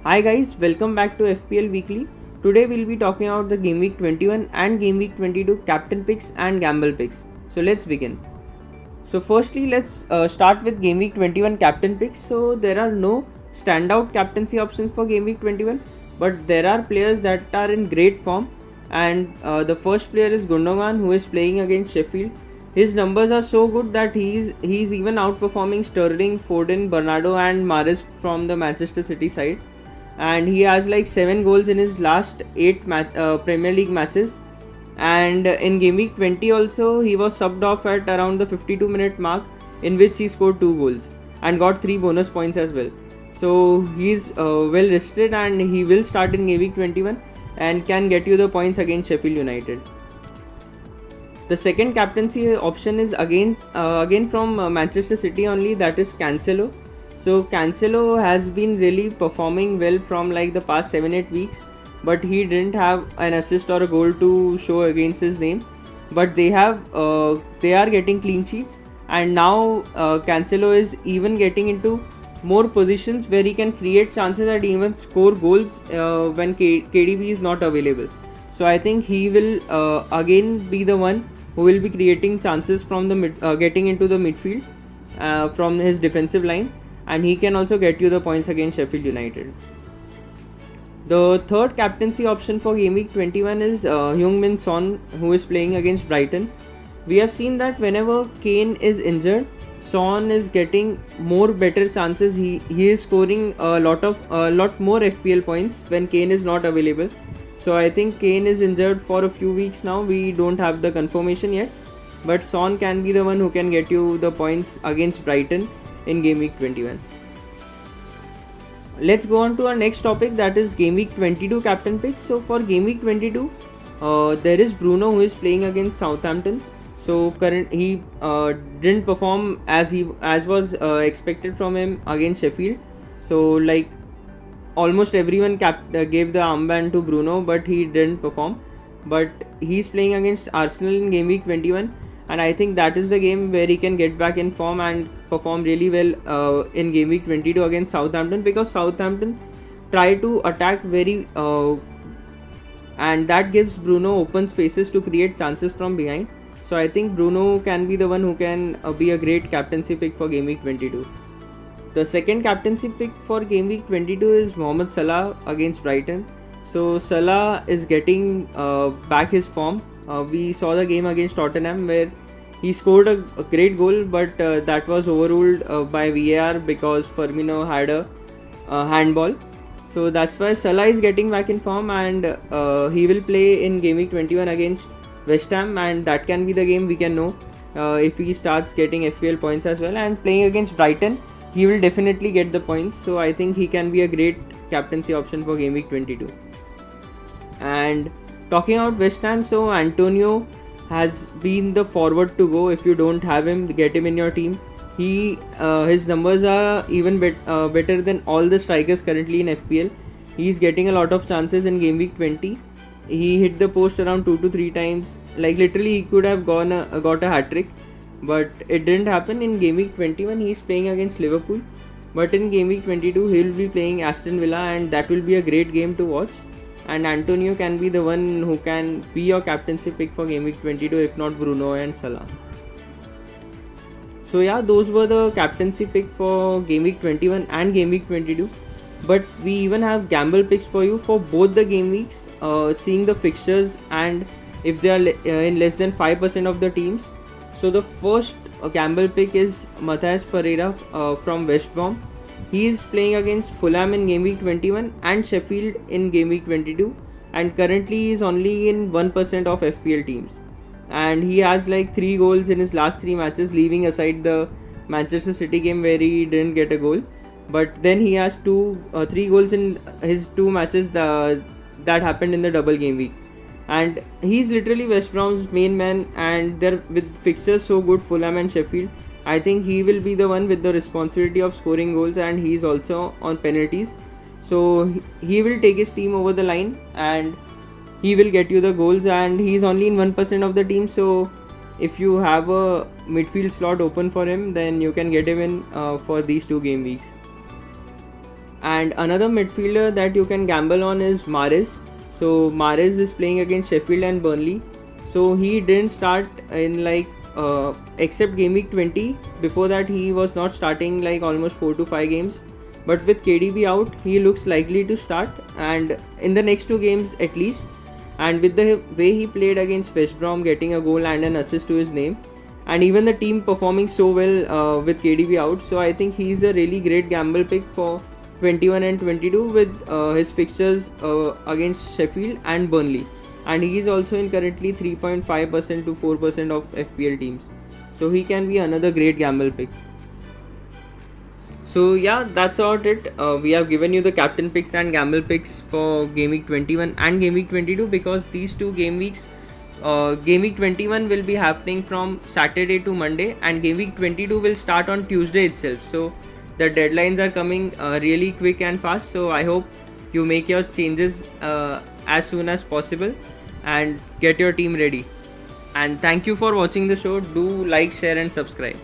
Hi guys, welcome back to FPL Weekly. Today we'll be talking about the Game Week 21 and Game Week 22 captain picks and gamble picks. So let's begin. So firstly, let's start with Game Week 21 captain picks. So there are no standout captaincy options for Game Week 21, but there are players that are in great form. And the first player is Gundogan, who is playing against Sheffield. His numbers are so good that he's even outperforming Sterling, Foden, Bernardo and Mahrez from the Manchester City side. And he has like 7 goals in his last 8 Premier League matches. And in Game Week 20 also, he was subbed off at around the 52-minute mark, in which he scored 2 goals and got 3 bonus points as well. So he's well rested and he will start in Game Week 21 and can get you the points against Sheffield United. The second captaincy option is again from Manchester City only, that is Cancelo. So Cancelo has been really performing well from like the past 7-8 weeks, but he didn't have an assist or a goal to show against his name. But they are getting clean sheets, and now Cancelo is even getting into more positions where he can create chances and even score goals when KDB is not available. So I think he will again be the one who will be creating chances from the getting into the midfield from his defensive line, and he can also get you the points against Sheffield United. The third captaincy option for Game Week 21 is Heung-min Son, who is playing against Brighton. We have seen that whenever Kane is injured, Son is getting more better chances. He is scoring a lot more FPL points when Kane is not available. So I think Kane is injured for a few weeks now. We don't have the confirmation yet, but Son can be the one who can get you the points against Brighton in Game Week 21. Let's go on to our next topic, that is Game Week 22 captain picks. So for Game Week 22, there is Bruno, who is playing against Southampton. So he didn't perform as was expected from him against Sheffield. So like almost everyone gave the armband to Bruno, but he didn't perform. But he's playing against Arsenal in Game Week 21, and I think that is the game where he can get back in form and perform really well in Game Week 22 against Southampton, because Southampton try to attack and that gives Bruno open spaces to create chances from behind. So I think Bruno can be the one who can be a great captaincy pick for Game Week 22. The second captaincy pick for Game Week 22 is Mohamed Salah against Brighton. So Salah is getting back his form. We saw the game against Tottenham where he scored a great goal, but that was overruled by VAR because Firmino had a handball. So that's why Salah is getting back in form, and he will play in Game Week 21 against West Ham, and that can be the game we can know if he starts getting FPL points as well. And playing against Brighton, he will definitely get the points. So I think he can be a great captaincy option for Game Week 22. And talking about West Ham, so Antonio has been the forward to go. If you don't have him, get him in your team. His numbers are even better than all the strikers currently in FPL. He's getting a lot of chances in Game Week 20. He hit the post around 2 to 3 times. Like literally, he could have got a hat trick, but it didn't happen. In Game Week 21, he's playing against Liverpool, but in Game Week 22, he'll be playing Aston Villa, and that will be a great game to watch. And Antonio can be the one who can be your captaincy pick for Game Week 22, if not Bruno and Salah. So yeah, those were the captaincy pick for Game Week 21 and Game Week 22. But we even have gamble picks for you for both the game weeks, seeing the fixtures and if they are in less than 5% of the teams. So the first gamble pick is Matthias Pereira from West Brom. He is playing against Fulham in Game Week 21 and Sheffield in Game Week 22, and currently he is only in 1% of FPL teams, and he has like 3 goals in his last 3 matches, leaving aside the Manchester City game where he didn't get a goal. But then he has 3 goals in his 2 matches that happened in the double game week, and he's literally West Brom's main man, and they're with fixtures so good, Fulham and Sheffield. I think he will be the one with the responsibility of scoring goals, and he's also on penalties. So he will take his team over the line and he will get you the goals, and he's only in 1% of the team. So if you have a midfield slot open for him, then you can get him in for these 2 game weeks. And another midfielder that you can gamble on is Mahrez. So Mahrez is playing against Sheffield and Burnley. So he didn't start in except game week 20. Before that he was not starting like almost 4 to 5 games. But with KDB out, he looks likely to start, and in the next 2 games at least. And with the way he played against West Brom, getting a goal and an assist to his name, and even the team performing so well with KDB out, so I think he's a really great gamble pick for 21 and 22 with his fixtures against Sheffield and Burnley. And he is also in currently 3.5% to 4% of FPL teams, so he can be another great gamble pick. So yeah, that's about it. We have given you the captain picks and gamble picks for game week 21 and game week 22, because these 2 game weeks, game week 21 will be happening from Saturday to Monday, and game week 22 will start on Tuesday itself. So the deadlines are coming really quick and fast. So I hope you make your changes as soon as possible and get your team ready. And thank you for watching the show. Do like, share and subscribe.